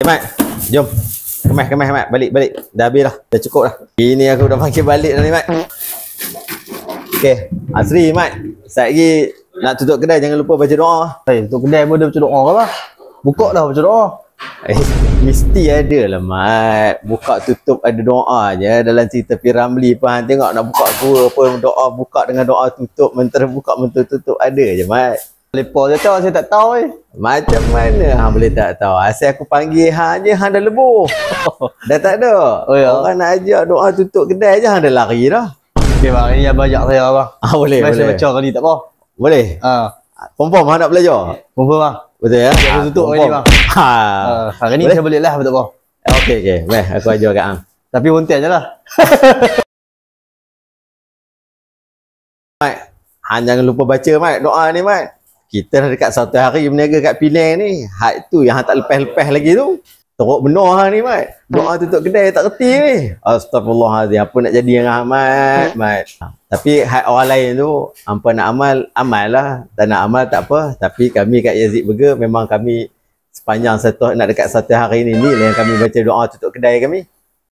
Mat, jom. Kemas Mat, balik. Dah habis dah. Dah cukup dah. Ini aku dah panggil balik dah ni Mat. Okey, Asri Mat. Sekejap lagi nak tutup kedai, jangan lupa baca doa. Tutup kedai pun dia baca doa ke apa? Buka dah baca doa. Mesti ada lah Mat. Buka tutup ada doa je. Dalam cerita Piramli pun tengok nak buka gua pun doa, buka dengan doa tutup, mentera buka, mentera tutup, ada je Mat. Lepas dia tahu saya tak tahu Macam mana hang boleh tak tahu? Asal aku panggil hang je, hang dah lebur. Dah tak ada. Oh, ya. Orang nak ajak doa tutup kedai je, hang dah lari dah. Okey bang, ini abang ajak saya bang. Boleh. Saya baca kali tak apa. Boleh? Confirm hang nak belajar? Confirm bang. Betul ya? Saya tutup hari ni bang. Hari ni boleh? saya boleh lah betul apa. Okey. Baik, aku ajar kat hang. Tapi untian je lah. Mat, hang jangan lupa baca Mat, doa ni Mat. Kita dah dekat 1 hari berniaga kat Penang ni. Had tu yang hang tak lepas-lepas lagi tu. Teruk benar hang ni Mat. Doa tutup kedai tak reti ni. Astagfirullahalazim. Apa nak jadi dengan hang Mat? Tapi had orang lain tu, hampa nak amal lah. Tak nak amal tak apa. Tapi kami kat Yazid Burger memang kami sepanjang nak dekat 1 hari ni lah yang kami baca doa tutup kedai kami.